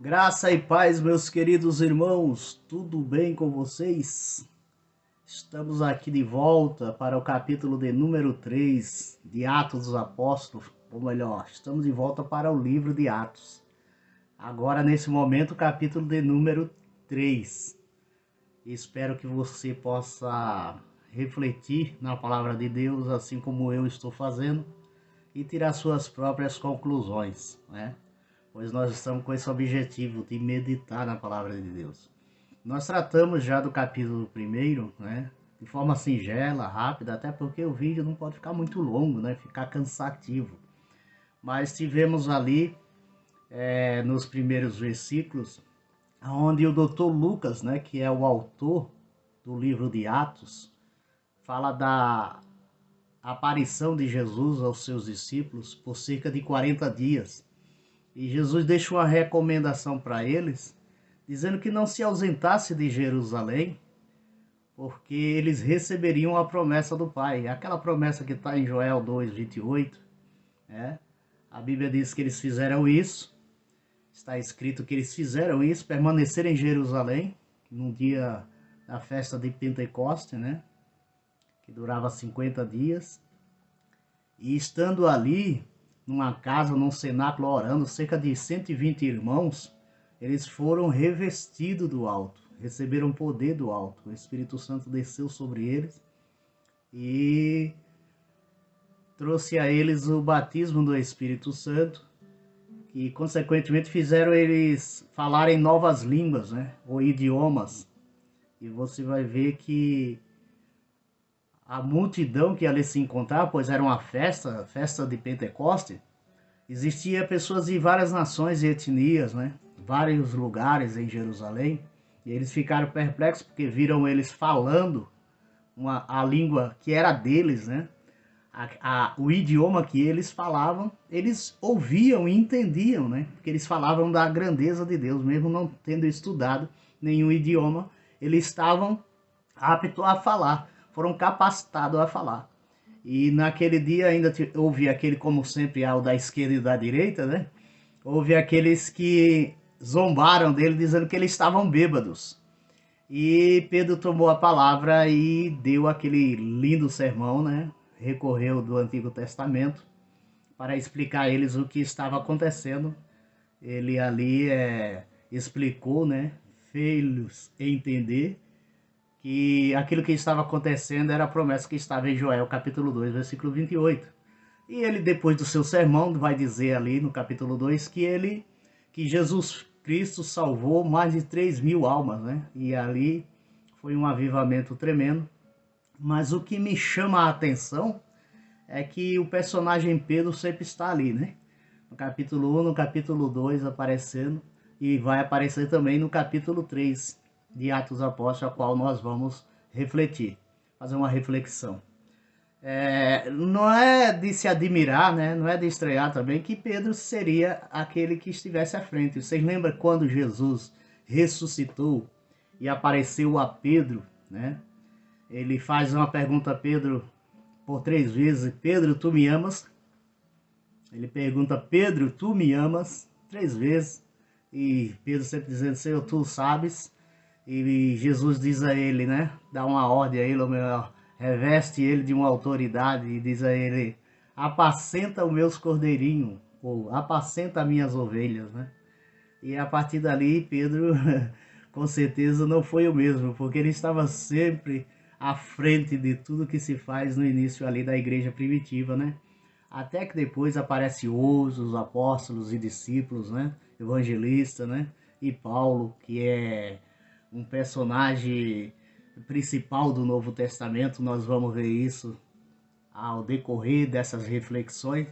Graça e paz, meus queridos irmãos, tudo bem com vocês? Estamos aqui de volta para o capítulo de número 3 de Atos dos Apóstolos, ou melhor, estamos de volta para o livro de Atos. Agora, nesse momento, o capítulo de número 3. Espero que você possa refletir na palavra de Deus, assim como eu estou fazendo, e tirar suas próprias conclusões, né? Pois nós estamos com esse objetivo de meditar na palavra de Deus. Nós tratamos já do capítulo 1, né? De forma singela, rápida, até porque o vídeo não pode ficar muito longo, né? Ficar cansativo. Mas tivemos ali, nos primeiros versículos, onde o Dr. Lucas, né? Que é o autor do livro de Atos, fala da aparição de Jesus aos seus discípulos por cerca de 40 dias. E Jesus deixa uma recomendação para eles, dizendo que não se ausentasse de Jerusalém, porque eles receberiam a promessa do Pai. Aquela promessa que está em Joel 2:28, né? A Bíblia diz que eles fizeram isso, está escrito que eles fizeram isso, permaneceram em Jerusalém, no dia da festa de Pentecoste, né? Que durava 50 dias. E estando ali, numa casa, num cenáculo, orando, cerca de 120 irmãos, eles foram revestidos do alto, receberam poder do alto. O Espírito Santo desceu sobre eles e trouxe a eles o batismo do Espírito Santo, que consequentemente fizeram eles falarem novas línguas, né, ou idiomas. E você vai ver que a multidão que ali se encontrava, pois era uma festa de Pentecoste, existia pessoas de várias nações e etnias, né? Vários lugares em Jerusalém. E eles ficaram perplexos porque viram eles falando a língua que era deles, né? O idioma que eles falavam, eles ouviam e entendiam, né? Porque eles falavam da grandeza de Deus, mesmo não tendo estudado nenhum idioma, eles estavam aptos a falar, foram capacitados a falar. E naquele dia ainda houve aquele, como sempre, ao da esquerda e da direita, né? Houve aqueles que zombaram dele, dizendo que eles estavam bêbados. E Pedro tomou a palavra e deu aquele lindo sermão, né? Recorreu do Antigo Testamento para explicar a eles o que estava acontecendo. Ele ali explicou, né? Fez-los entender que aquilo que estava acontecendo era a promessa que estava em Joel, capítulo 2, versículo 28. E ele, depois do seu sermão, vai dizer ali no capítulo 2 que Jesus Cristo salvou mais de 3.000 almas, né? E ali foi um avivamento tremendo. Mas o que me chama a atenção é que o personagem Pedro sempre está ali, né? No capítulo 1, no capítulo 2 aparecendo, e vai aparecer também no capítulo 3 de Atos dos Apóstolos, a qual nós vamos refletir, fazer uma reflexão. Não é de se admirar, né? Não é de estranhar também que Pedro seria aquele que estivesse à frente. Vocês lembram quando Jesus ressuscitou e apareceu a Pedro, né? Ele faz uma pergunta a Pedro por 3 vezes: Pedro, tu me amas? Ele pergunta: Pedro, tu me amas? 3 vezes. E Pedro sempre dizendo: Senhor, tu sabes. E Jesus diz a ele, né? Dá uma ordem a ele, ou melhor, reveste ele de uma autoridade e diz a ele: apacenta os meus cordeirinhos, ou apacenta minhas ovelhas, né? E a partir dali, Pedro, com certeza, não foi o mesmo, porque ele estava sempre à frente de tudo que se faz no início ali da igreja primitiva, né? Até que depois aparece os apóstolos e discípulos, né? Evangelista, né? E Paulo, que é um personagem principal do Novo Testamento. Nós vamos ver isso ao decorrer dessas reflexões,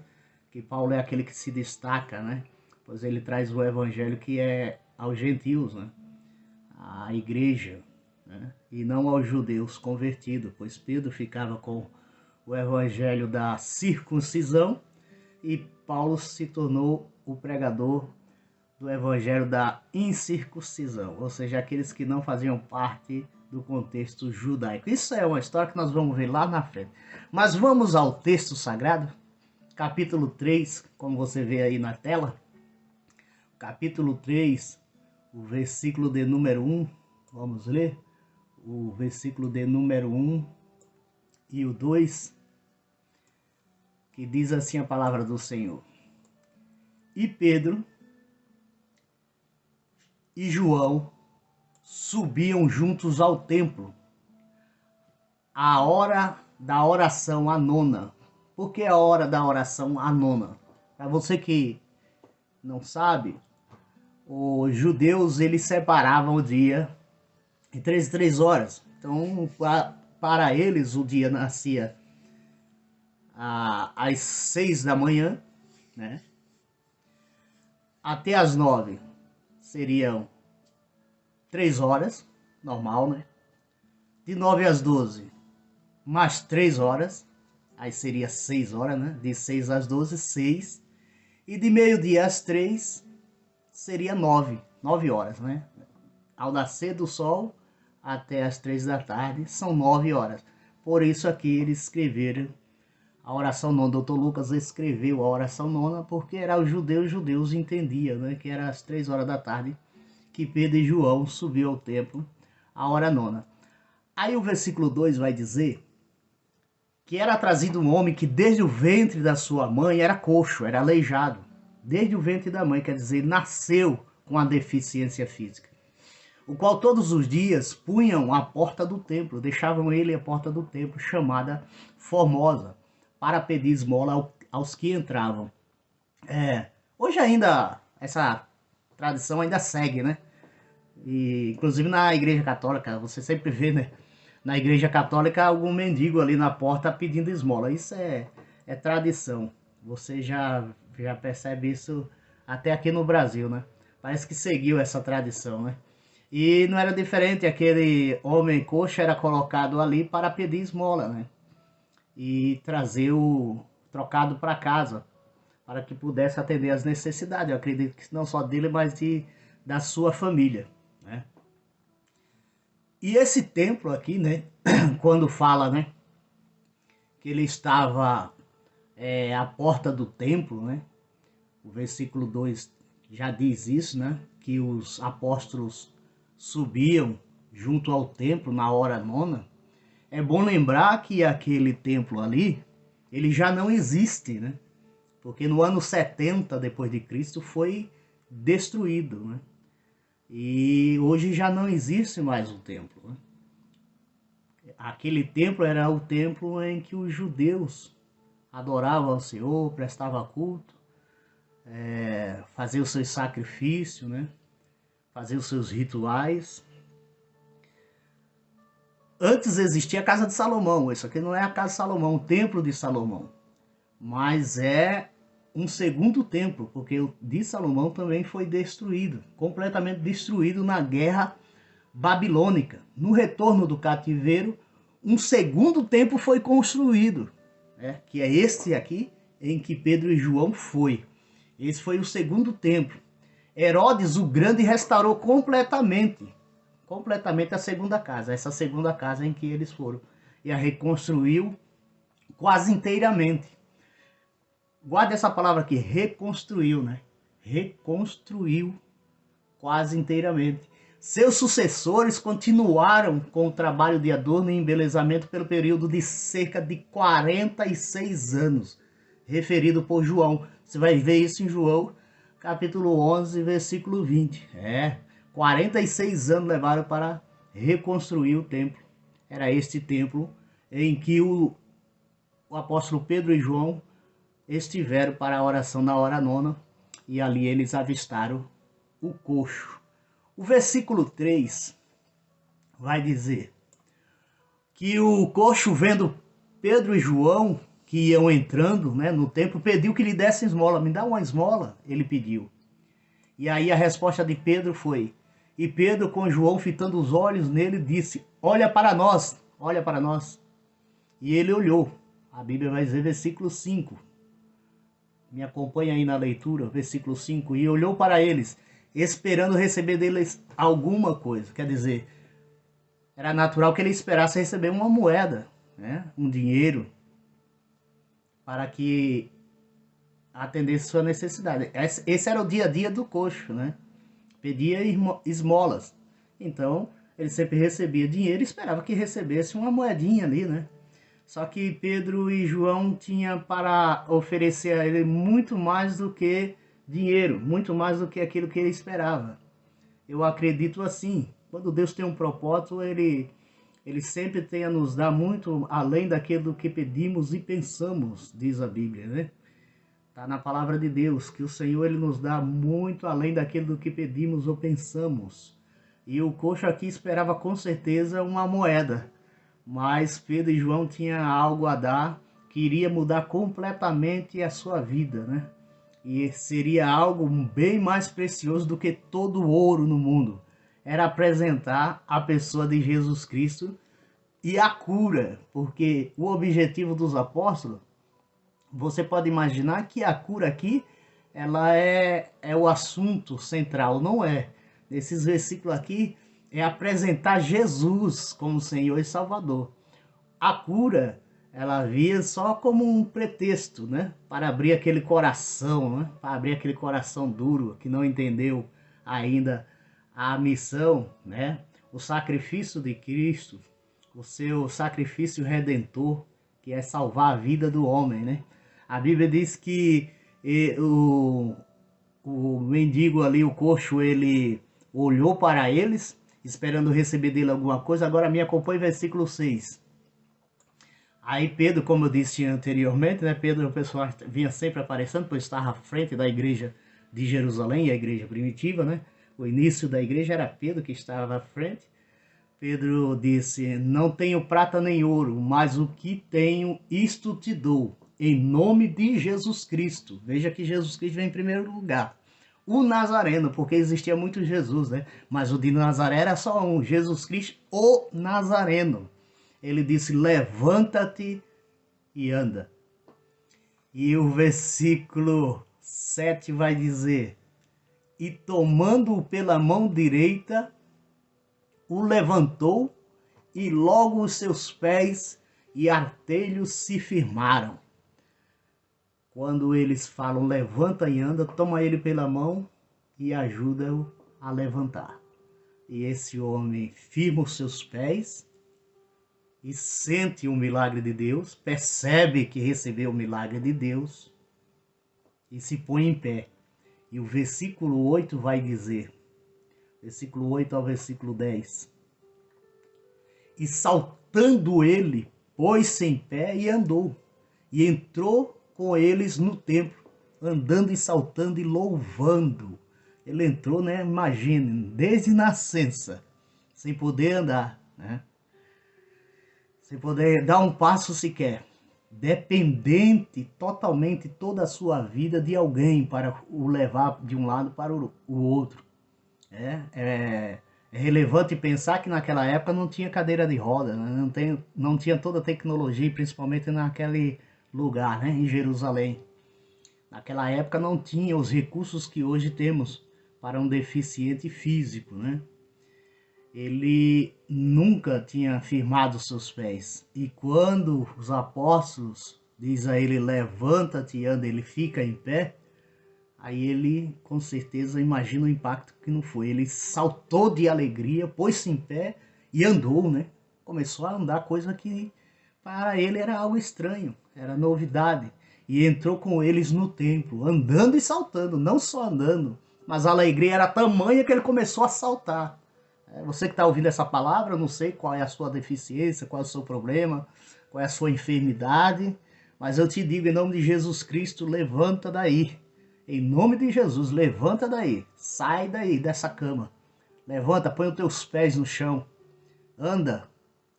que Paulo é aquele que se destaca, né? Pois ele traz o evangelho que é aos gentios, né? A igreja, né? E não aos judeus convertidos, pois Pedro ficava com o evangelho da circuncisão e Paulo se tornou o pregador do evangelho da incircuncisão, ou seja, aqueles que não faziam parte do contexto judaico. Isso é uma história que nós vamos ver lá na frente. Mas vamos ao texto sagrado, capítulo 3, como você vê aí na tela. capítulo 3, o versículo de número 1, vamos ler? O versículo de número 1 e o 2, que diz assim a palavra do Senhor. E Pedro e João subiam juntos ao templo, à hora da oração, a nona. Por que a hora da oração, a nona? Para você que não sabe, os judeus eles separavam o dia em 3 horas. Então, para eles, o dia nascia às 6 da manhã, né? Até às 9 seriam 3 horas, normal, né? De 9 às 12, mais 3 horas, aí seria 6 horas, né? De 6 às 12, 6. E de meio-dia às 3, seria 9 horas, né? Ao nascer do sol até as 3 da tarde, são 9 horas. Por isso aqui eles escreveram a oração nona. Doutor Lucas escreveu a oração nona porque era os judeus entendiam, né? Que era às 3 horas da tarde que Pedro e João subiu ao templo, a hora nona. Aí o versículo 2 vai dizer que era trazido um homem que desde o ventre da sua mãe era coxo, era aleijado. Desde o ventre da mãe, quer dizer, nasceu com a deficiência física. O qual todos os dias punham à porta do templo, deixavam ele à porta do templo, chamada Formosa, para pedir esmola aos que entravam. Hoje ainda, essa tradição ainda segue, né? E, inclusive na igreja católica, você sempre vê, né? Na igreja católica, algum mendigo ali na porta pedindo esmola. Isso é tradição. Você já percebe isso até aqui no Brasil, né? Parece que seguiu essa tradição, né? E não era diferente, aquele homem coxo era colocado ali para pedir esmola, né? E trazer o trocado para casa, para que pudesse atender às necessidades. Eu acredito que não só dele, mas da sua família, né? E esse templo aqui, né, quando fala, né, que ele estava à porta do templo, né, o versículo 2 já diz isso, né, que os apóstolos subiam junto ao templo na hora nona. É bom lembrar que aquele templo ali, ele já não existe, né, porque no ano 70 depois de Cristo foi destruído, né, e hoje já não existe mais o templo, né? Aquele templo era o templo em que os judeus adoravam ao Senhor, prestavam culto, faziam os seus sacrifícios, né? Faziam os seus rituais. Antes existia a casa de Salomão. Isso aqui não é a casa de Salomão, o templo de Salomão, mas é um segundo templo, porque o de Salomão também foi destruído, completamente destruído na guerra babilônica. No retorno do cativeiro, um segundo templo foi construído, né? Que é este aqui, em que Pedro e João foi. Esse foi o segundo templo. Herodes o Grande restaurou completamente a segunda casa, essa segunda casa em que eles foram, e a reconstruiu quase inteiramente. Guarda essa palavra aqui, reconstruiu, né? Reconstruiu quase inteiramente. Seus sucessores continuaram com o trabalho de adorno e embelezamento pelo período de cerca de 46 anos, referido por João. Você vai ver isso em João, capítulo 11, versículo 20. 46 anos levaram para reconstruir o templo. Era este templo em que o apóstolo Pedro e João estiveram para a oração na hora nona, e ali eles avistaram o coxo. O versículo 3 vai dizer que o coxo, vendo Pedro e João que iam entrando, né, no templo, pediu que lhe dessem esmola. Me dá uma esmola, ele pediu. E aí a resposta de Pedro foi: e Pedro, com João fitando os olhos nele, disse: olha para nós, olha para nós. E ele olhou. A Bíblia vai dizer, versículo 5. Me acompanha aí na leitura, versículo 5. E olhou para eles, esperando receber deles alguma coisa. Quer dizer, era natural que ele esperasse receber uma moeda, né? Um dinheiro, para que atender sua necessidade. Esse era o dia a dia do coxo, né? Pedia esmolas. Então, ele sempre recebia dinheiro e esperava que recebesse uma moedinha ali, né? Só que Pedro e João tinham para oferecer a ele muito mais do que dinheiro, muito mais do que aquilo que ele esperava. Eu acredito assim, quando Deus tem um propósito, ele sempre tem a nos dar muito além daquilo que pedimos e pensamos, diz a Bíblia, né? Está na palavra de Deus que o Senhor ele nos dá muito além daquilo do que pedimos ou pensamos. E o coxo aqui esperava com certeza uma moeda, mas Pedro e João tinham algo a dar que iria mudar completamente a sua vida, né? E seria algo bem mais precioso do que todo o ouro no mundo. Era apresentar a pessoa de Jesus Cristo e a cura, porque o objetivo dos apóstolos, você pode imaginar que a cura aqui, ela é o assunto central, não é? Nesses versículos aqui, é apresentar Jesus como Senhor e Salvador. A cura, ela via só como um pretexto, né? Para abrir aquele coração, né? Para abrir aquele coração duro, que não entendeu ainda a missão, né? O sacrifício de Cristo, o seu sacrifício redentor, que é salvar a vida do homem, né? A Bíblia diz que o mendigo ali, o coxo, ele olhou para eles, esperando receber dele alguma coisa. Agora me acompanhe versículo 6. Aí Pedro, como eu disse anteriormente, né, Pedro, o pessoal vinha sempre aparecendo, pois estava à frente da igreja de Jerusalém, a igreja primitiva, né? O início da igreja era Pedro que estava à frente. Pedro disse, não tenho prata nem ouro, mas o que tenho, isto te dou, em nome de Jesus Cristo. Veja que Jesus Cristo vem em primeiro lugar. O Nazareno, porque existia muito Jesus, né? Mas o de Nazaré era só um, Jesus Cristo, o Nazareno. Ele disse, levanta-te e anda. E o versículo 7 vai dizer, e tomando-o pela mão direita, o levantou, e logo os seus pés e artelhos se firmaram. Quando eles falam levanta e anda, toma ele pela mão e ajuda-o a levantar. E esse homem firma os seus pés e sente o milagre de Deus, percebe que recebeu o milagre de Deus e se põe em pé. E o versículo 8 vai dizer, versículo 8 ao versículo 10. E saltando ele, pôs-se em pé e andou. E entrou com eles no templo, andando e saltando e louvando. Ele entrou, né? Imagine, desde nascença, sem poder andar, né? Sem poder dar um passo sequer. Dependente totalmente toda a sua vida de alguém para o levar de um lado para o outro. É relevante pensar que naquela época não tinha cadeira de roda, né? Não tinha toda a tecnologia, principalmente naquele lugar, né? Em Jerusalém. Naquela época não tinha os recursos que hoje temos para um deficiente físico, né? Ele nunca tinha firmado seus pés. E quando os apóstolos diz a ele, levanta-te e anda, ele fica em pé, aí ele, com certeza, imagina o impacto que não foi. Ele saltou de alegria, pôs-se em pé e andou, né? Começou a andar, coisa que para ele era algo estranho, era novidade. E entrou com eles no templo, andando e saltando, não só andando, mas a alegria era tamanha que ele começou a saltar. Você que está ouvindo essa palavra, eu não sei qual é a sua deficiência, qual é o seu problema, qual é a sua enfermidade, mas eu te digo, em nome de Jesus Cristo, levanta daí. Em nome de Jesus, levanta daí. Sai daí dessa cama. Levanta, põe os teus pés no chão. Anda,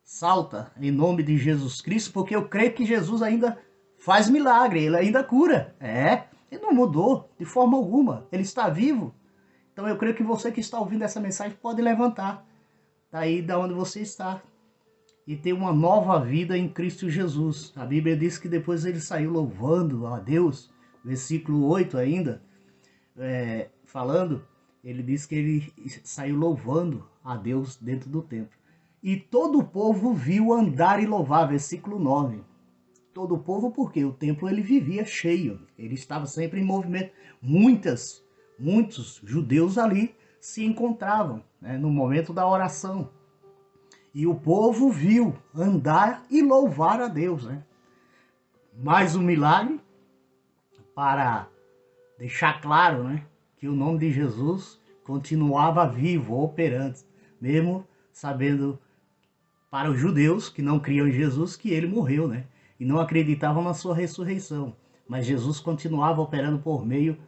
salta, em nome de Jesus Cristo, porque eu creio que Jesus ainda faz milagre, ele ainda cura. Ele não mudou de forma alguma, ele está vivo. Então eu creio que você que está ouvindo essa mensagem pode levantar daí da onde você está e ter uma nova vida em Cristo Jesus. A Bíblia diz que depois ele saiu louvando a Deus, versículo 8 ainda, falando, ele diz que ele saiu louvando a Deus dentro do templo. E todo o povo viu andar e louvar, versículo 9. todo o povo, porque o templo ele vivia cheio, ele estava sempre em movimento. Muitos judeus ali se encontravam, né, no momento da oração. E o povo viu andar e louvar a Deus, né? Mais um milagre para deixar claro, né, que o nome de Jesus continuava vivo, operante, mesmo sabendo para os judeus que não criam em Jesus que ele morreu, né? E não acreditavam na sua ressurreição. Mas Jesus continuava operando por meio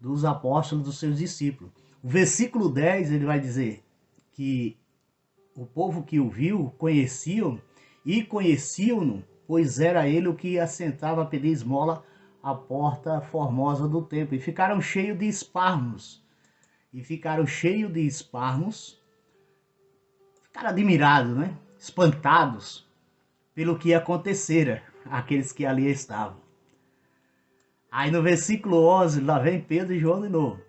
dos apóstolos, dos seus discípulos. O versículo 10, ele vai dizer que o povo que o viu conheciam e conheciam-no, pois era ele o que assentava a pedir esmola à porta formosa do templo. E ficaram cheios de esparmos. Ficaram admirados, né? Espantados pelo que acontecera àqueles que ali estavam. Aí no versículo 11, lá vem Pedro e João de novo.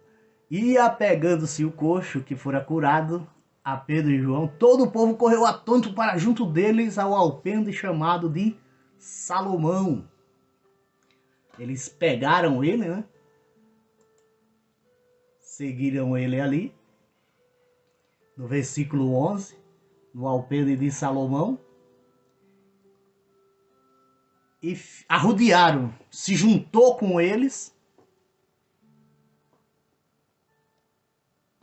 E apegando-se o coxo que fora curado a Pedro e João, todo o povo correu atônito para junto deles ao alpendre chamado de Salomão. Eles pegaram ele, né? Seguiram ele ali. No versículo 11, no alpendre de Salomão. E arrodearam, se juntou com eles,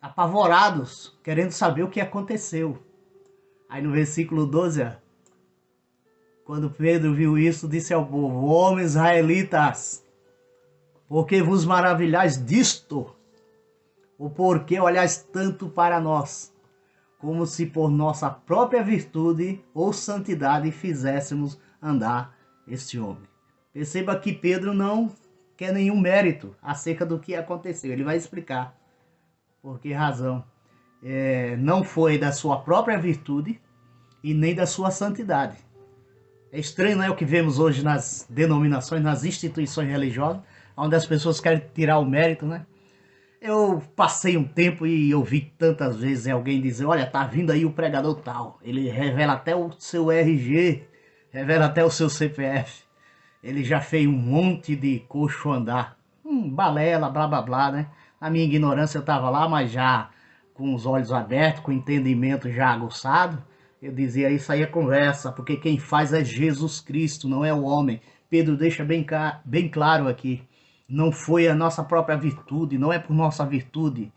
apavorados, querendo saber o que aconteceu. Aí no versículo 12, quando Pedro viu isso, disse ao povo: homens israelitas, por que vos maravilhais disto? Ou por que olhais tanto para nós, como se por nossa própria virtude ou santidade fizéssemos andar este homem? Perceba que Pedro não quer nenhum mérito acerca do que aconteceu. Ele vai explicar por que razão. Não foi da sua própria virtude e nem da sua santidade. É estranho, não é, o que vemos hoje nas denominações, nas instituições religiosas, onde as pessoas querem tirar o mérito, né? Eu passei um tempo e ouvi tantas vezes alguém dizer: olha, tá vindo aí o pregador tal, ele revela até o seu RG, revela até o seu CPF, ele já fez um monte de coxo andar, balela, blá blá blá, né? Na minha ignorância eu estava lá, mas já com os olhos abertos, com o entendimento já aguçado, eu dizia: isso aí é conversa, porque quem faz é Jesus Cristo, não é o homem. Pedro deixa bem claro aqui: não foi a nossa própria virtude, não é por nossa virtude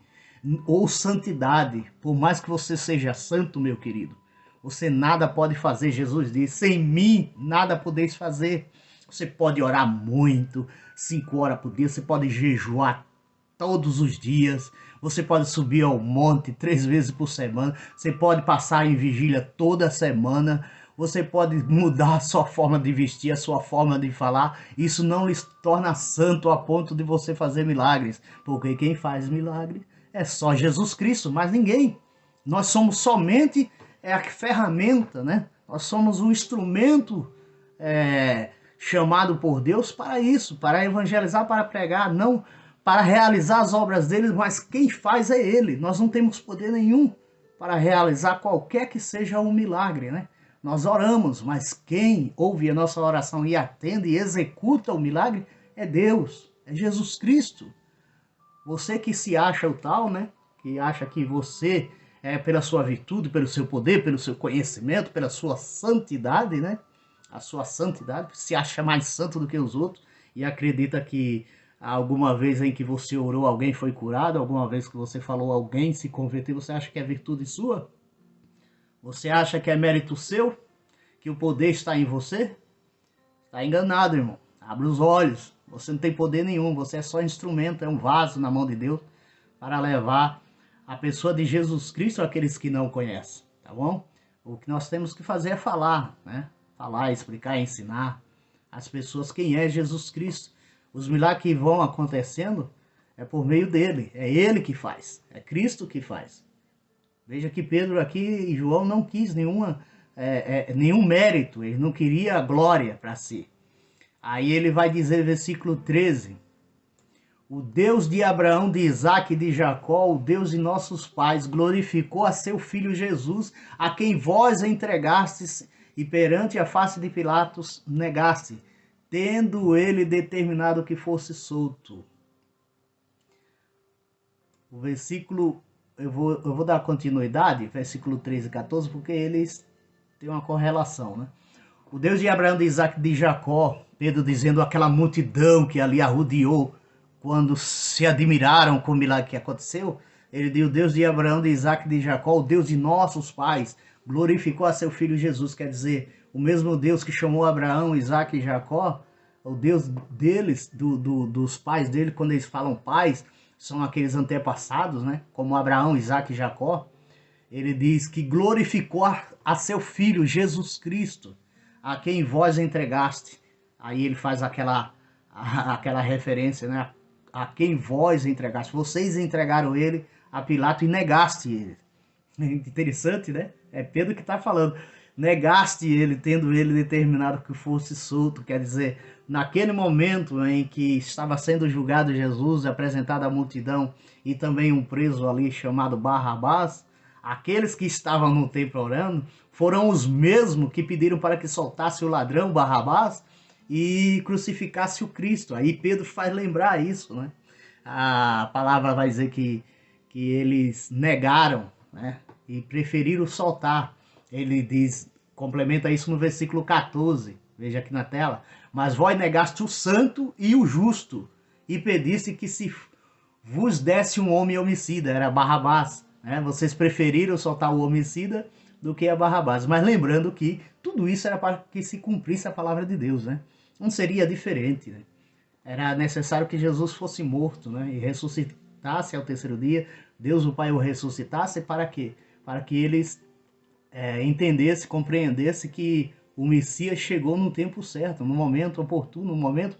ou santidade. Por mais que você seja santo, meu querido, você nada pode fazer. Jesus disse: sem mim nada podeis fazer. Você pode orar muito, 5 horas por dia, você pode jejuar todos os dias, você pode subir ao monte 3 vezes por semana, você pode passar em vigília toda semana, você pode mudar a sua forma de vestir, a sua forma de falar. Isso não lhe torna santo a ponto de você fazer milagres, porque quem faz milagre é só Jesus Cristo, mas ninguém. Nós somos somente a ferramenta, né? Nós somos um instrumento chamado por Deus para isso, para evangelizar, para pregar, não para realizar as obras dele, mas quem faz é ele. Nós não temos poder nenhum para realizar qualquer que seja um milagre, né? Nós oramos, mas quem ouve a nossa oração e atende e executa o milagre é Deus, é Jesus Cristo. Você que se acha o tal, né? Que acha que você pela sua virtude, pelo seu poder, pelo seu conhecimento, pela sua santidade, né? A sua santidade, se acha mais santo do que os outros e acredita que alguma vez em que você orou alguém foi curado, alguma vez que você falou alguém se converteu, você acha que é virtude sua? Você acha que é mérito seu? Que o poder está em você? Está enganado, irmão. Abre os olhos. Você não tem poder nenhum. Você é só instrumento, é um vaso na mão de Deus para levar a pessoa de Jesus Cristo àqueles que não conhecem, tá bom? O que nós temos que fazer é falar, né? Falar, explicar, ensinar às pessoas quem é Jesus Cristo. Os milagres que vão acontecendo é por meio dele. É ele que faz. É Cristo que faz. Veja que Pedro aqui e João não quis nenhum mérito, ele não queria glória para si. Aí ele vai dizer, versículo 13: o Deus de Abraão, de Isaque e de Jacó, o Deus de nossos pais, glorificou a seu filho Jesus, a quem vós entregastes e perante a face de Pilatos negaste, tendo ele determinado que fosse solto. O versículo, eu vou dar continuidade, versículo 13 e 14, porque eles têm uma correlação, né? O Deus de Abraão, de Isaac e de Jacó, Pedro dizendo aquela multidão que ali arrodeou, quando se admiraram com o milagre que aconteceu, ele diz: o Deus de Abraão, de Isaac e de Jacó, o Deus de nossos pais, glorificou a seu filho Jesus. Quer dizer, o mesmo Deus que chamou Abraão, Isaac e Jacó, o Deus deles, dos pais dele, quando eles falam pais, são aqueles antepassados, né? Como Abraão, Isaac e Jacó. Ele diz que glorificou a seu filho Jesus Cristo, a quem vós entregaste. Aí ele faz aquela referência, né? A quem vós entregaste. Vocês entregaram ele a Pilato e negaste ele. Interessante, né? É Pedro que está falando. Negaste ele, tendo ele determinado que fosse solto. Quer dizer, naquele momento em que estava sendo julgado Jesus, apresentado à multidão, e também um preso ali chamado Barrabás, aqueles que estavam no templo orando foram os mesmos que pediram para que soltasse o ladrão Barrabás e crucificasse o Cristo. Aí Pedro faz lembrar isso, né? A palavra vai dizer que eles negaram, né? E preferiram soltar. Ele diz, complementa isso no versículo 14, veja aqui na tela: mas vós negaste o santo e o justo, e pediste que se vos desse um homem homicida, era Barrabás, né? Vocês preferiram soltar o homicida do que a Barrabás. Mas lembrando que tudo isso era para que se cumprisse a palavra de Deus, né? Não seria diferente, né? Era necessário que Jesus fosse morto, né? E ressuscitasse ao terceiro dia. Deus o Pai o ressuscitasse para quê? Para que eles entendessem, compreendessem que o Messias chegou no tempo certo, no momento oportuno, no momento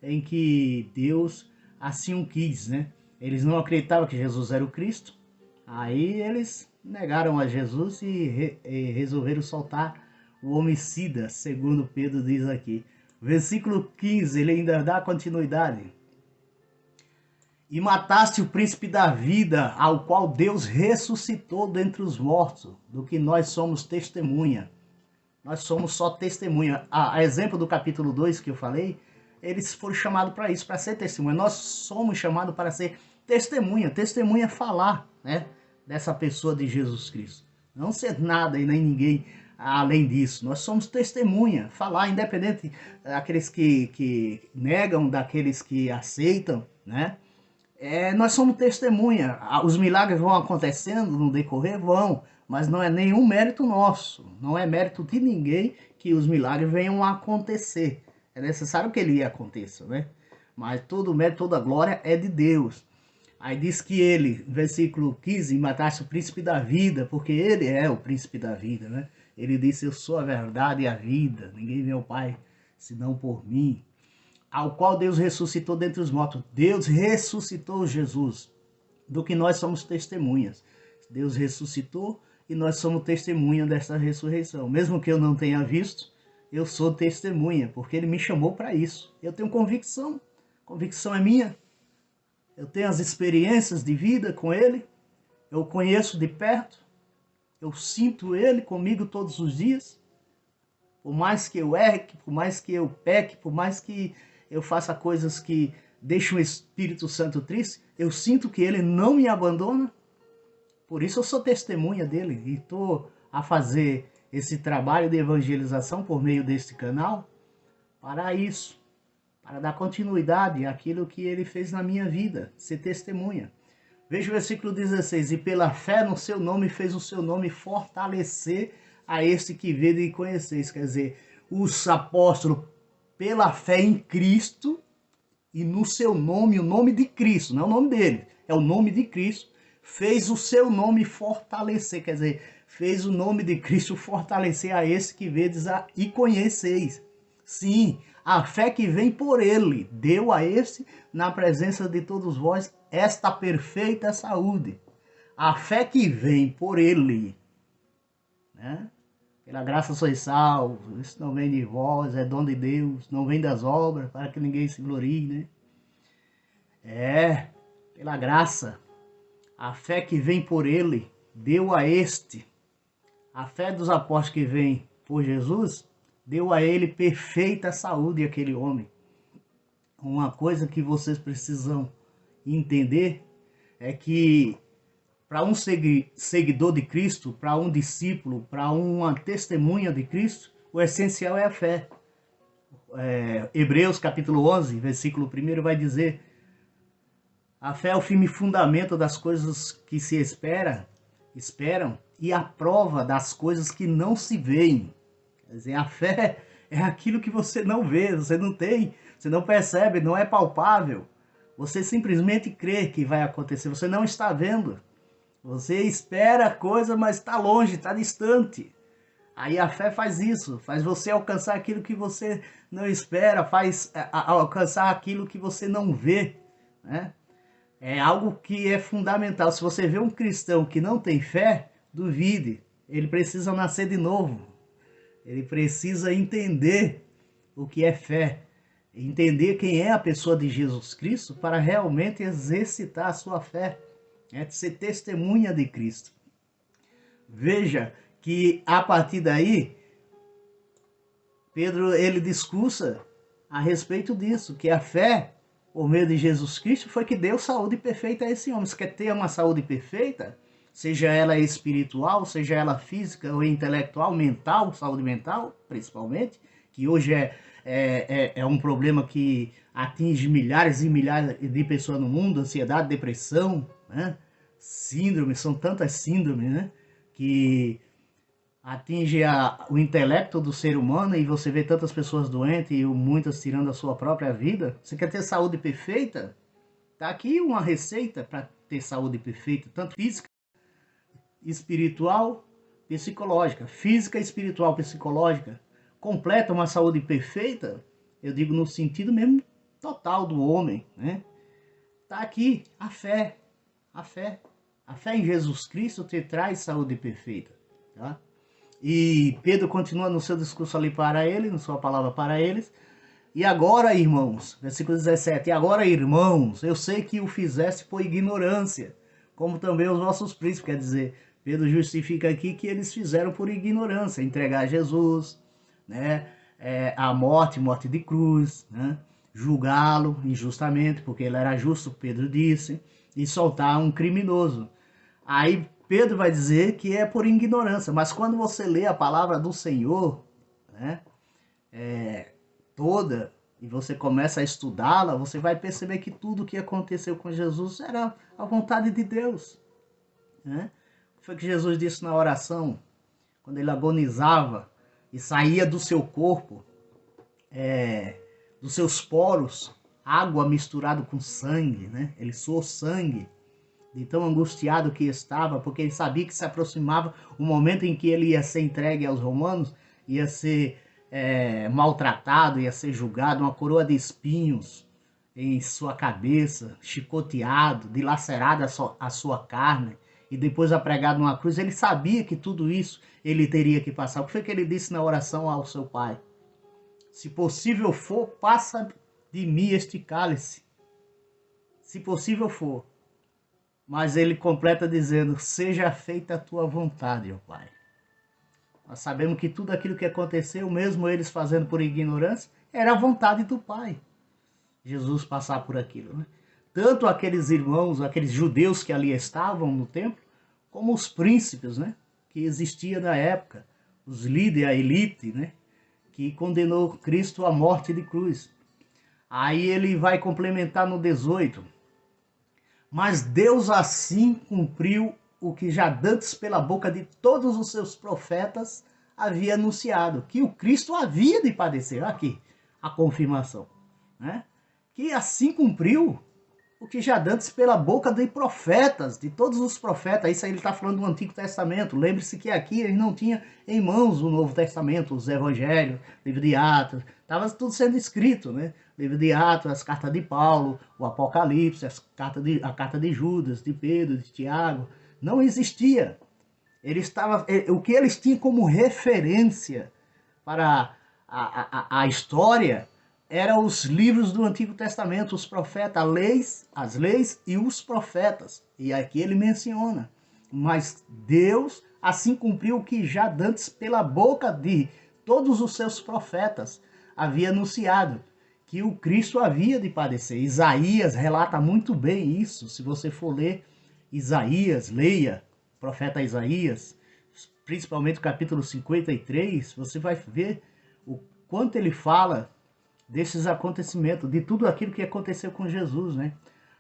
em que Deus assim o quis, né? Eles não acreditavam que Jesus era o Cristo, aí eles negaram a Jesus e resolveram soltar o homicida, segundo Pedro diz aqui. Versículo 15, ele ainda dá continuidade. E mataste o príncipe da vida, ao qual Deus ressuscitou dentre os mortos, do que nós somos testemunha. Nós somos só testemunha. A exemplo do capítulo 2 que eu falei, eles foram chamados para isso, para ser testemunha. Nós somos chamados para ser testemunha. Testemunha é falar, né, dessa pessoa de Jesus Cristo. Não ser nada e nem ninguém além disso. Nós somos testemunha. Falar, independente daqueles que negam, daqueles que aceitam, né? Nós somos testemunha. Os milagres vão acontecendo no decorrer? Vão. Mas não é nenhum mérito nosso. Não é mérito de ninguém que os milagres venham a acontecer. É necessário que ele aconteça, né? Mas todo o mérito, toda a glória é de Deus. Aí diz que ele, versículo 15, matasse o príncipe da vida, porque ele é o príncipe da vida, né? Ele disse: eu sou a verdade e a vida, ninguém vê ao Pai senão por mim. Ao qual Deus ressuscitou dentre os mortos. Deus ressuscitou Jesus, do que nós somos testemunhas. Deus ressuscitou e nós somos testemunha dessa ressurreição. Mesmo que eu não tenha visto, eu sou testemunha, porque ele me chamou para isso. Eu tenho convicção, convicção é minha. Eu tenho as experiências de vida com ele, eu conheço de perto, eu sinto ele comigo todos os dias. Por mais que eu erre, por mais que eu peque, por mais que eu faça coisas que deixam o Espírito Santo triste, eu sinto que ele não me abandona. Por isso eu sou testemunha dele e estou a fazer esse trabalho de evangelização por meio deste canal para isso, para dar continuidade àquilo que ele fez na minha vida, ser testemunha. Veja o versículo 16: e pela fé no seu nome fez o seu nome fortalecer a este que vede e conheceis. Quer dizer, os apóstolos, pela fé em Cristo e no seu nome, o nome de Cristo, não é o nome dele, é o nome de Cristo, fez o seu nome fortalecer. Quer dizer, fez o nome de Cristo fortalecer a esse que vedes e conheceis. Sim, a fé que vem por ele deu a esse, na presença de todos vós, esta perfeita saúde. A fé que vem por ele, né? Pela graça sois salvos, isso não vem de vós, é dom de Deus, não vem das obras, para que ninguém se glorie, né? Pela graça, a fé que vem por ele, deu a este. A fé dos apóstolos que vem por Jesus, deu a ele perfeita saúde, aquele homem. Uma coisa que vocês precisam entender é que para um seguidor de Cristo, para um discípulo, para uma testemunha de Cristo, o essencial é a fé. Hebreus capítulo 11, versículo 1 vai dizer: a fé é o firme fundamento das coisas que se esperam e a prova das coisas que não se veem. Quer dizer, a fé é aquilo que você não vê, você não tem, você não percebe, não é palpável. Você simplesmente crê que vai acontecer, você não está vendo. Você espera a coisa, mas está longe, está distante. Aí a fé faz isso, faz você alcançar aquilo que você não espera, faz alcançar aquilo que você não vê, né? É algo que é fundamental. Se você vê um cristão que não tem fé, duvide. Ele precisa nascer de novo. Ele precisa entender o que é fé. Entender quem é a pessoa de Jesus Cristo para realmente exercitar a sua fé. De ser testemunha de Cristo. Veja que a partir daí, Pedro ele discursa a respeito disso, que a fé por meio de Jesus Cristo foi que deu saúde perfeita a esse homem. Se quer ter uma saúde perfeita, seja ela espiritual, seja ela física ou intelectual, mental, saúde mental, principalmente, que hoje é um problema que atinge milhares e milhares de pessoas no mundo, ansiedade, depressão, né? Síndrome, são tantas síndromes, né? Que atinge o intelecto do ser humano e você vê tantas pessoas doentes e muitas tirando a sua própria vida. Você quer ter saúde perfeita? Tá aqui uma receita para ter saúde perfeita, tanto física, espiritual, psicológica. Física, espiritual, psicológica. Completa uma saúde perfeita, eu digo no sentido mesmo total do homem, né? Tá aqui a fé. A fé. A fé em Jesus Cristo te traz saúde perfeita, tá? E Pedro continua no seu discurso ali para ele, na sua palavra para eles. E agora, irmãos, versículo 17, e agora, irmãos, eu sei que o fizeste por ignorância, como também os vossos príncipes, quer dizer, Pedro justifica aqui que eles fizeram por ignorância, entregar Jesus, né, a morte de cruz, né, julgá-lo injustamente, porque ele era justo, Pedro disse, e soltar um criminoso. Aí Pedro vai dizer que é por ignorância, mas quando você lê a palavra do Senhor, né, toda, e você começa a estudá-la, você vai perceber que tudo o que aconteceu com Jesus era a vontade de Deus, né? Foi o que Jesus disse na oração, quando ele agonizava e saía do seu corpo, dos seus poros, água misturada com sangue, né? Ele suou sangue, de tão angustiado que estava, porque ele sabia que se aproximava o momento em que ele ia ser entregue aos romanos, ia ser maltratado, ia ser julgado, uma coroa de espinhos em sua cabeça, chicoteado, dilacerada a sua carne, e depois apregado numa cruz. Ele sabia que tudo isso ele teria que passar. O que foi que ele disse na oração ao seu pai? Se possível for, passa de mim este cálice. Se possível for. Mas ele completa dizendo, seja feita a tua vontade, ó Pai. Nós sabemos que tudo aquilo que aconteceu, mesmo eles fazendo por ignorância, era a vontade do Pai. Jesus passar por aquilo, né? Tanto aqueles irmãos, aqueles judeus que ali estavam no templo, como os príncipes, né? Que existia na época, os líderes, a elite, né? Que condenou Cristo à morte de cruz. Aí ele vai complementar no 18. Mas Deus assim cumpriu o que já dantes pela boca de todos os seus profetas havia anunciado, que o Cristo havia de padecer. Aqui, a confirmação, né? Que assim cumpriu o que já dantes pela boca de profetas, de todos os profetas. Isso aí ele está falando do Antigo Testamento. Lembre-se que aqui ele não tinha em mãos o Novo Testamento, os Evangelhos, livro de Atos, estava tudo sendo escrito, né? Livro de Atos, as cartas de Paulo, o Apocalipse, a carta de Judas, de Pedro, de Tiago, não existia. O que eles tinham como referência para a história eram os livros do Antigo Testamento, os profetas, as leis e os profetas. E aqui ele menciona, mas Deus assim cumpriu o que já dantes pela boca de todos os seus profetas haviam anunciado que o Cristo havia de padecer. Isaías relata muito bem isso. Se você for ler Isaías, leia o profeta Isaías, principalmente o capítulo 53, você vai ver o quanto ele fala desses acontecimentos, de tudo aquilo que aconteceu com Jesus, né?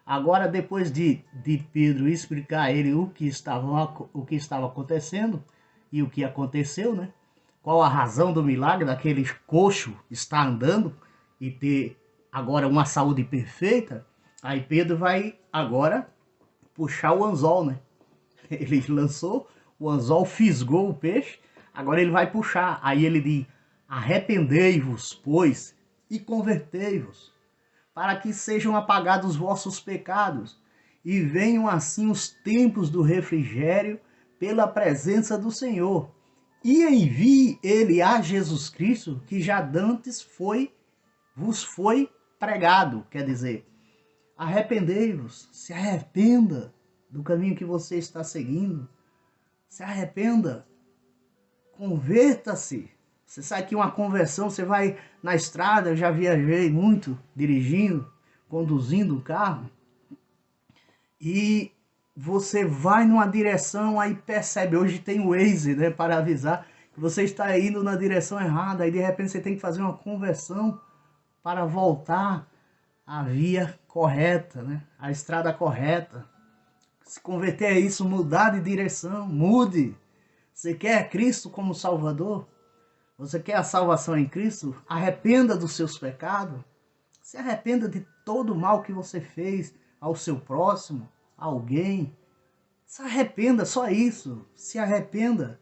Agora, depois de Pedro explicar a ele o que estava acontecendo e o que aconteceu, né? Qual a razão do milagre daquele coxo estar andando e ter agora uma saúde perfeita, aí Pedro vai agora puxar o anzol, né? Ele lançou, o anzol fisgou o peixe, agora ele vai puxar. Aí ele diz, arrependei-vos, pois, e convertei-vos, para que sejam apagados os vossos pecados, e venham assim os tempos do refrigério pela presença do Senhor. E envie ele a Jesus Cristo, que já dantes vos foi pregado. Quer dizer, arrependei-vos, se arrependa do caminho que você está seguindo. Se arrependa, converta-se. Você sabe que uma conversão, você vai na estrada, eu já viajei muito, dirigindo, conduzindo o carro, e você vai numa direção, aí percebe, hoje tem o Waze, né, para avisar que você está indo na direção errada, aí de repente você tem que fazer uma conversão para voltar à via correta, né, à estrada correta. Se converter é isso, mudar de direção, mude. Você quer Cristo como Salvador? Você quer a salvação em Cristo? Arrependa dos seus pecados. Se arrependa de todo o mal que você fez ao seu próximo, a alguém. Se arrependa, só isso. Se arrependa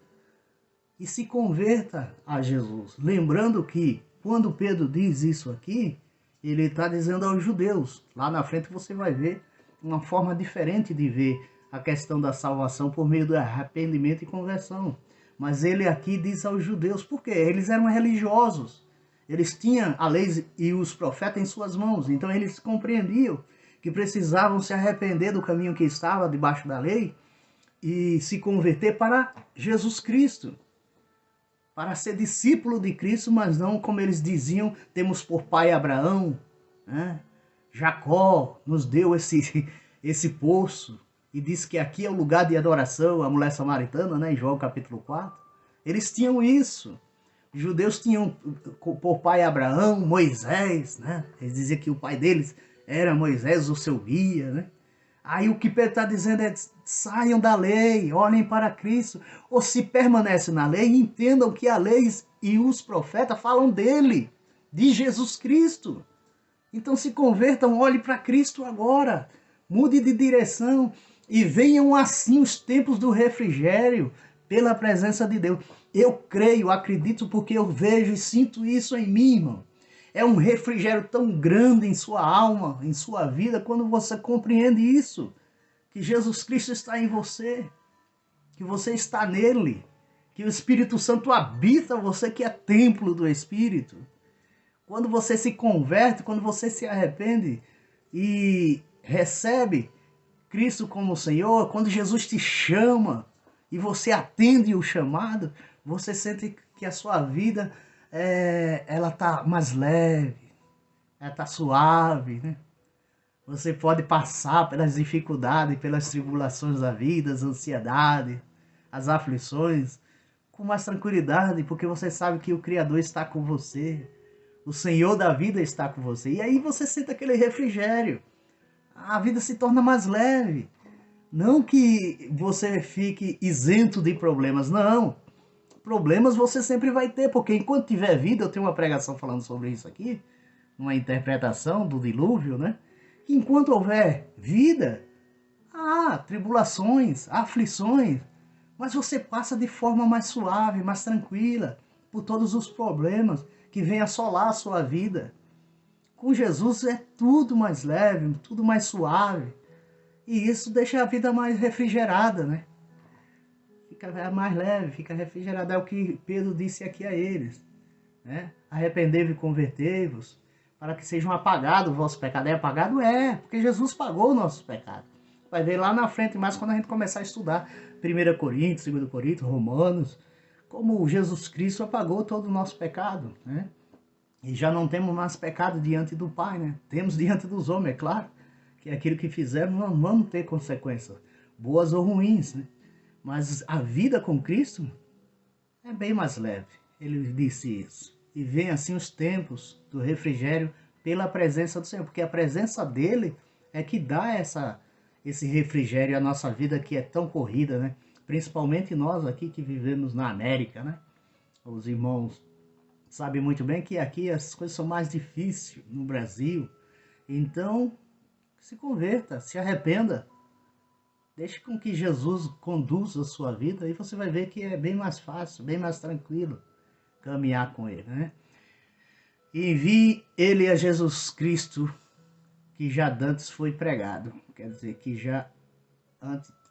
e se converta a Jesus. Lembrando que quando Pedro diz isso aqui, ele está dizendo aos judeus. Lá na frente você vai ver uma forma diferente de ver a questão da salvação por meio do arrependimento e conversão. Mas ele aqui diz aos judeus, por quê? Eles eram religiosos. Eles tinham a lei e os profetas em suas mãos. Então eles compreendiam que precisavam se arrepender do caminho que estava debaixo da lei e se converter para Jesus Cristo. Para ser discípulo de Cristo, mas não como eles diziam, temos por pai Abraão, né? Jacó nos deu esse poço e disse que aqui é o lugar de adoração, a mulher samaritana, né, em João capítulo 4. Eles tinham isso. Os judeus tinham por pai Abraão, Moisés, né? Eles diziam que o pai deles era Moisés, o seu guia, né? Aí o que Pedro está dizendo é, saiam da lei, olhem para Cristo, ou se permanecem na lei, entendam que a lei e os profetas falam dele, de Jesus Cristo. Então se convertam, olhem para Cristo agora, mude de direção e venham assim os tempos do refrigério pela presença de Deus. Eu creio, acredito, porque eu vejo e sinto isso em mim, irmão. É um refrigério tão grande em sua alma, em sua vida, quando você compreende isso, que Jesus Cristo está em você, que você está nele, que o Espírito Santo habita você, que é templo do Espírito. Quando você se converte, quando você se arrepende e recebe Cristo como Senhor, quando Jesus te chama e você atende o chamado, você sente que a sua vida ela está mais leve, ela está suave, né? Você pode passar pelas dificuldades, pelas tribulações da vida, as ansiedades, as aflições, com mais tranquilidade, porque você sabe que o Criador está com você, o Senhor da vida está com você. E aí você sente aquele refrigério, a vida se torna mais leve. Não que você fique isento de problemas, não. Problemas você sempre vai ter, porque enquanto tiver vida, eu tenho uma pregação falando sobre isso aqui, uma interpretação do dilúvio, né? Que enquanto houver vida, há tribulações, há aflições, mas você passa de forma mais suave, mais tranquila, por todos os problemas que vêm assolar a sua vida. Com Jesus é tudo mais leve, tudo mais suave, e isso deixa a vida mais refrigerada, né? Fica mais leve, fica refrigerada. É o que Pedro disse aqui a eles, né? Arrependei-vos e convertei-vos, para que sejam apagados o vosso pecado. É apagado? É, porque Jesus pagou o nosso pecado. Vai ver lá na frente, mas quando a gente começar a estudar 1 Coríntios, 2 Coríntios, Romanos, como Jesus Cristo apagou todo o nosso pecado, né? E já não temos mais pecado diante do Pai, né? Temos diante dos homens, é claro, que aquilo que fizermos não vamos ter consequências, boas ou ruins, né? Mas a vida com Cristo é bem mais leve. Ele disse isso. E vem assim os tempos do refrigério pela presença do Senhor, porque a presença dele é que dá esse refrigério à nossa vida que é tão corrida, né? Principalmente nós aqui que vivemos na América, né? Os irmãos sabem muito bem que aqui as coisas são mais difíceis no Brasil. Então, se converta, se arrependa. Deixe com que Jesus conduza a sua vida e você vai ver que é bem mais fácil, bem mais tranquilo caminhar com ele, né? E envie ele a Jesus Cristo, que já dantes foi pregado. Quer dizer, que já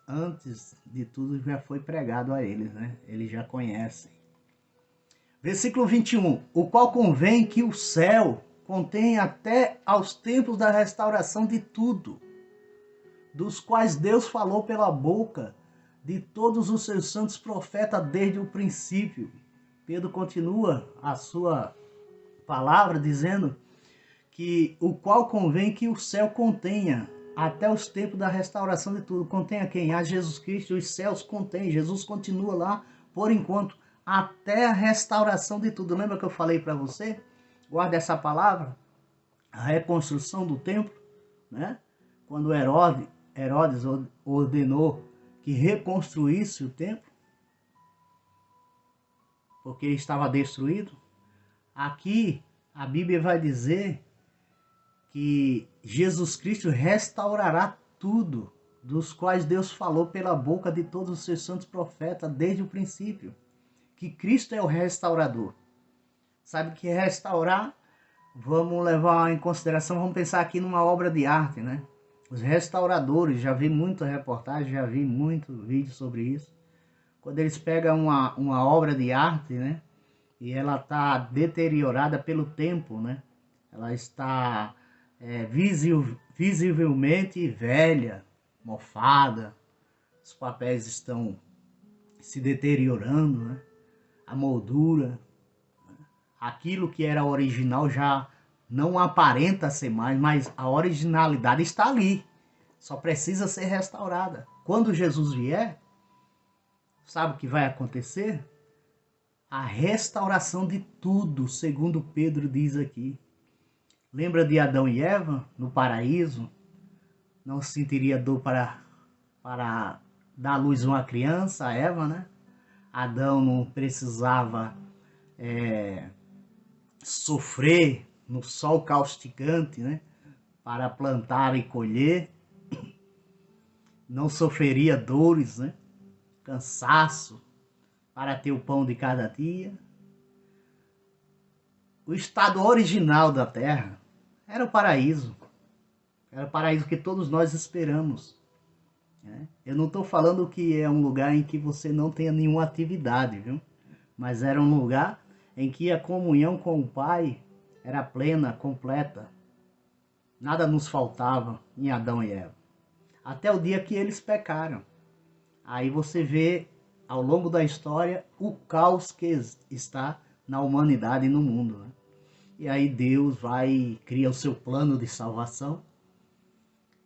antes de tudo já foi pregado a eles, né? Eles já conhecem. Versículo 21. O qual convém que o céu contém até aos tempos da restauração de tudo, dos quais Deus falou pela boca de todos os seus santos profetas desde o princípio. Pedro continua a sua palavra dizendo que o qual convém que o céu contenha até os tempos da restauração de tudo. Contenha quem? A Jesus Cristo, os céus contêm. Jesus continua lá por enquanto, até a restauração de tudo. Lembra que eu falei para você? Guarda essa palavra. A reconstrução do templo, né? Quando Herodes ordenou que reconstruísse o templo, porque ele estava destruído. Aqui a Bíblia vai dizer que Jesus Cristo restaurará tudo, dos quais Deus falou pela boca de todos os seus santos profetas desde o princípio. Que Cristo é o restaurador. Sabe que restaurar, vamos levar em consideração, vamos pensar aqui numa obra de arte, né? Os restauradores, já vi muita reportagem, já vi muito vídeo sobre isso. Quando eles pegam uma obra de arte, né? E ela está deteriorada pelo tempo, né? Ela está visivelmente velha, mofada. Os papéis estão se deteriorando, né? A moldura, aquilo que era original já não aparenta ser mais, mas a originalidade está ali. Só precisa ser restaurada. Quando Jesus vier, sabe o que vai acontecer? A restauração de tudo, segundo Pedro diz aqui. Lembra de Adão e Eva no paraíso? Não sentiria dor para dar à luz uma criança, a Eva, né? Adão não precisava sofrer no sol causticante, né? Para plantar e colher. Não sofreria dores, né? Cansaço para ter o pão de cada dia. O estado original da terra era o paraíso. Era o paraíso que todos nós esperamos. Eu não estou falando que é um lugar em que você não tenha nenhuma atividade, viu? Mas era um lugar em que a comunhão com o Pai era plena, completa. Nada nos faltava em Adão e Eva. Até o dia que eles pecaram. Aí você vê, ao longo da história, o caos que está na humanidade e no mundo, né? E aí Deus vai e cria o seu plano de salvação,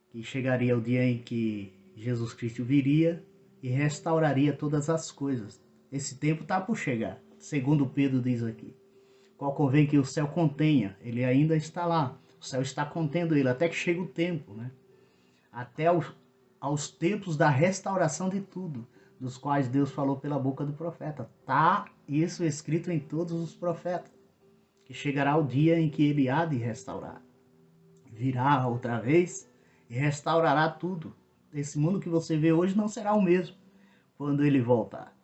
que chegaria o dia em que Jesus Cristo viria e restauraria todas as coisas. Esse tempo está por chegar, segundo Pedro diz aqui. Qual convém que o céu contenha, ele ainda está lá. O céu está contendo ele, até que chegue o tempo, né? Até aos tempos da restauração de tudo, dos quais Deus falou pela boca do profeta. Está isso escrito em todos os profetas, que chegará o dia em que ele há de restaurar. Virá outra vez e restaurará tudo. Esse mundo que você vê hoje não será o mesmo quando ele voltar.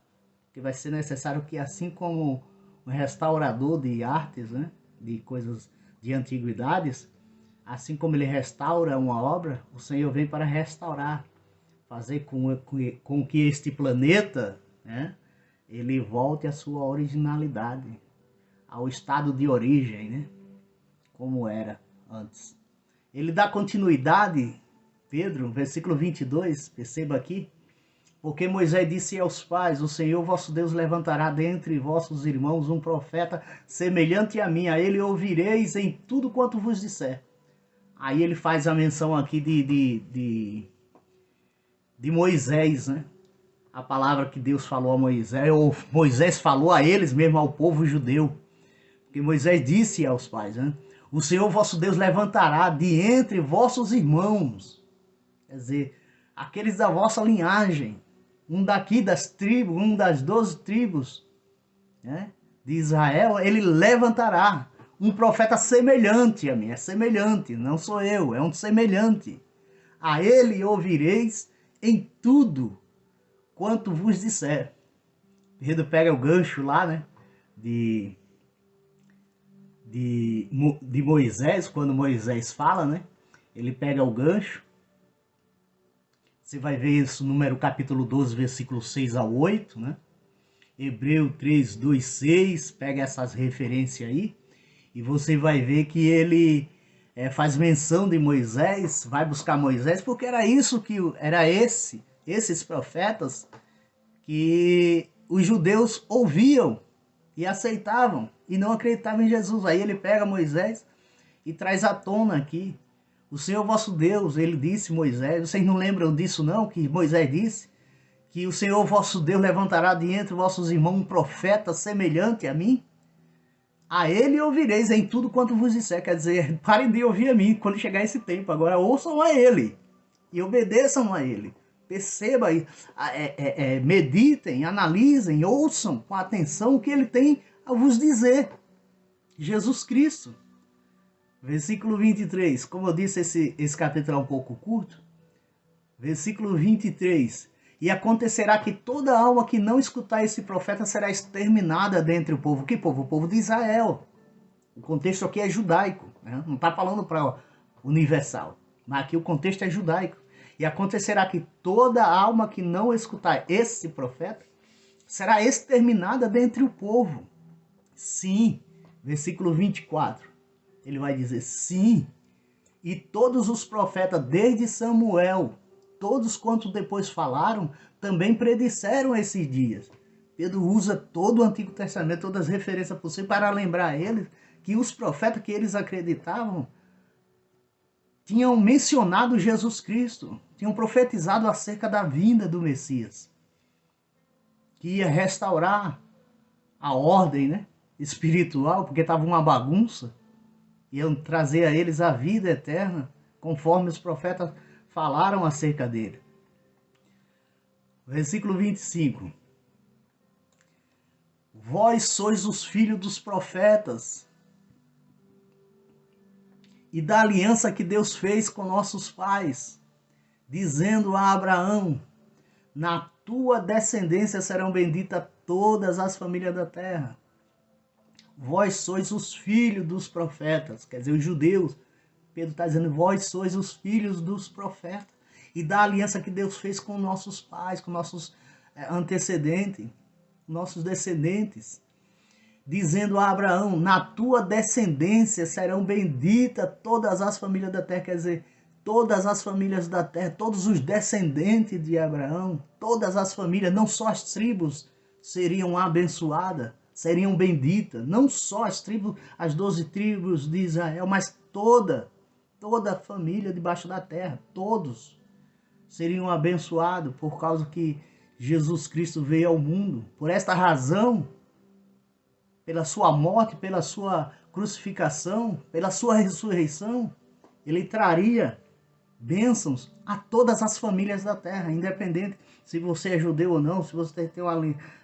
Porque vai ser necessário que, assim como um restaurador de artes, né, de coisas de antiguidades, assim como ele restaura uma obra, o Senhor vem para restaurar, fazer com que este planeta, né, ele volte à sua originalidade, ao estado de origem, né, como era antes. Ele dá continuidade, Pedro, versículo 22, perceba aqui, Porque Moisés disse aos pais: o Senhor vosso Deus levantará dentre vossos irmãos um profeta semelhante a mim, a ele ouvireis em tudo quanto vos disser. Aí ele faz a menção aqui de Moisés, né? A palavra que Deus falou a Moisés, ou Moisés falou a eles mesmo, ao povo judeu. Porque Moisés disse aos pais, né? O Senhor vosso Deus levantará de entre vossos irmãos, quer dizer, aqueles da vossa linhagem, um daqui das tribos, um das 12 tribos, né, de Israel, ele levantará um profeta semelhante a mim. É semelhante, não sou eu, é um semelhante. A ele ouvireis em tudo quanto vos disser. Pedro pega o gancho lá, né, de Moisés, quando Moisés fala, né, ele pega o gancho. Você vai ver isso no capítulo 12, versículo 6 ao 8, né? Hebreu 3, 2, 6, pega essas referências aí, e você vai ver que ele faz menção de Moisés, vai buscar Moisés, porque era isso que esses profetas que os judeus ouviam e aceitavam e não acreditavam em Jesus. Aí ele pega Moisés e traz à tona aqui. O Senhor vosso Deus, ele disse, Moisés, vocês não lembram disso não, que Moisés disse? Que o Senhor vosso Deus levantará de entre vossos irmãos um profeta semelhante a mim? A ele ouvireis em tudo quanto vos disser. Quer dizer, parem de ouvir a mim quando chegar esse tempo. Agora ouçam a ele e obedeçam a ele. Percebam, meditem, analisem, ouçam com atenção o que ele tem a vos dizer. Jesus Cristo. Versículo 23, como eu disse, esse capítulo é um pouco curto. Versículo 23, e acontecerá que toda alma que não escutar esse profeta será exterminada dentre o povo. Que povo? O povo de Israel. O contexto aqui é judaico, né? Não está falando para universal, mas aqui o contexto é judaico. E acontecerá que toda alma que não escutar esse profeta será exterminada dentre o povo. Sim, versículo 24. Ele vai dizer, sim, e todos os profetas, desde Samuel, todos quantos depois falaram, também predisseram esses dias. Pedro usa todo o Antigo Testamento, todas as referências possíveis, para lembrar a eles que os profetas que eles acreditavam tinham mencionado Jesus Cristo, tinham profetizado acerca da vinda do Messias, que ia restaurar a ordem, né, espiritual, porque estava uma bagunça. Iam trazer a eles a vida eterna, conforme os profetas falaram acerca dele. Versículo 25. Vós sois os filhos dos profetas e da aliança que Deus fez com nossos pais, dizendo a Abraão, na tua descendência serão benditas todas as famílias da terra. Vós sois os filhos dos profetas, quer dizer, os judeus. Pedro está dizendo, vós sois os filhos dos profetas e da aliança que Deus fez com nossos pais, com nossos antecedentes, nossos descendentes. Dizendo a Abraão, na tua descendência serão benditas todas as famílias da terra, quer dizer, todas as famílias da terra, todos os descendentes de Abraão, todas as famílias, não só as tribos seriam abençoadas, seriam benditas, não só as tribos, as 12 tribos de Israel, mas toda a família debaixo da terra, todos seriam abençoados por causa que Jesus Cristo veio ao mundo. Por esta razão, pela sua morte, pela sua crucificação, pela sua ressurreição, ele traria bênçãos a todas as famílias da terra, independente se você é judeu ou não, se você tem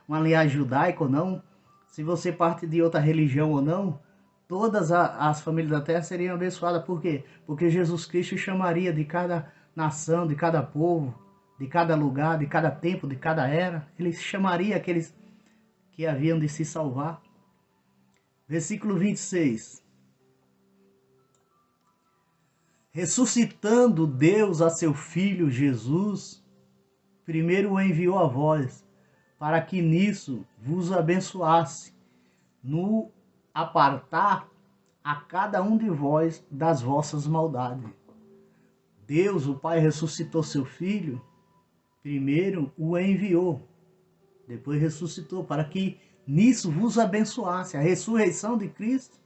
uma linhagem judaica ou não, se você parte de outra religião ou não, todas as famílias da terra seriam abençoadas. Por quê? Porque Jesus Cristo chamaria de cada nação, de cada povo, de cada lugar, de cada tempo, de cada era. Ele chamaria aqueles que haviam de se salvar. Versículo 26. Ressuscitando Deus a seu Filho Jesus, primeiro o enviou a vós, para que nisso vos abençoasse, no apartar a cada um de vós das vossas maldades. Deus, o Pai, ressuscitou seu Filho primeiro o enviou, depois ressuscitou, para que nisso vos abençoasse. A ressurreição de Cristo,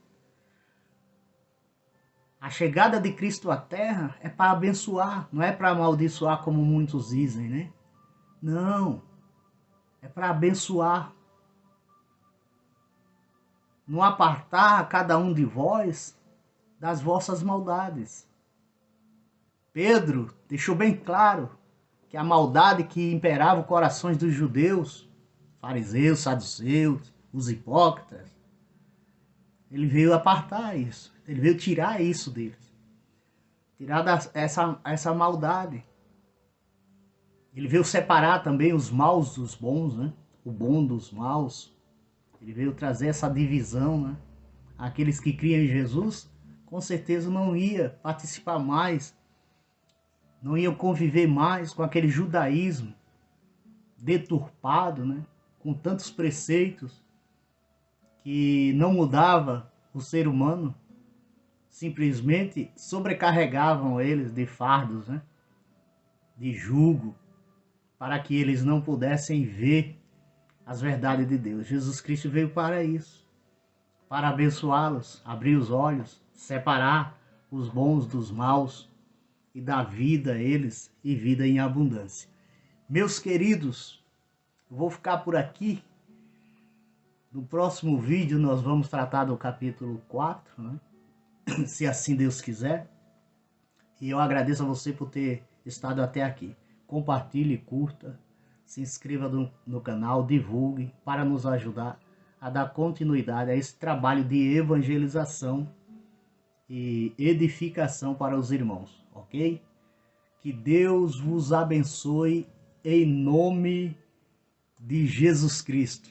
a chegada de Cristo à terra é para abençoar, não é para amaldiçoar como muitos dizem, né? Não, é para abençoar. Não apartar cada um de vós das vossas maldades. Pedro deixou bem claro que a maldade que imperava os corações dos judeus, fariseus, saduceus, os hipócritas, ele veio apartar isso, ele veio tirar isso deles, tirar essa maldade. Ele veio separar também os maus dos bons, né? O bom dos maus. Ele veio trazer essa divisão, né? Aqueles que criam em Jesus, com certeza não iam participar mais, não iam conviver mais com aquele judaísmo deturpado, né? Com tantos preceitos que não mudava o ser humano, simplesmente sobrecarregavam eles de fardos, né? De jugo, para que eles não pudessem ver as verdades de Deus. Jesus Cristo veio para isso, para abençoá-los, abrir os olhos, separar os bons dos maus e dar vida a eles e vida em abundância. Meus queridos, eu vou ficar por aqui. No próximo vídeo nós vamos tratar do capítulo 4, né? Se assim Deus quiser. E eu agradeço a você por ter estado até aqui. Compartilhe, curta, se inscreva no canal, divulgue para nos ajudar a dar continuidade a esse trabalho de evangelização e edificação para os irmãos, ok? Que Deus vos abençoe em nome de Jesus Cristo.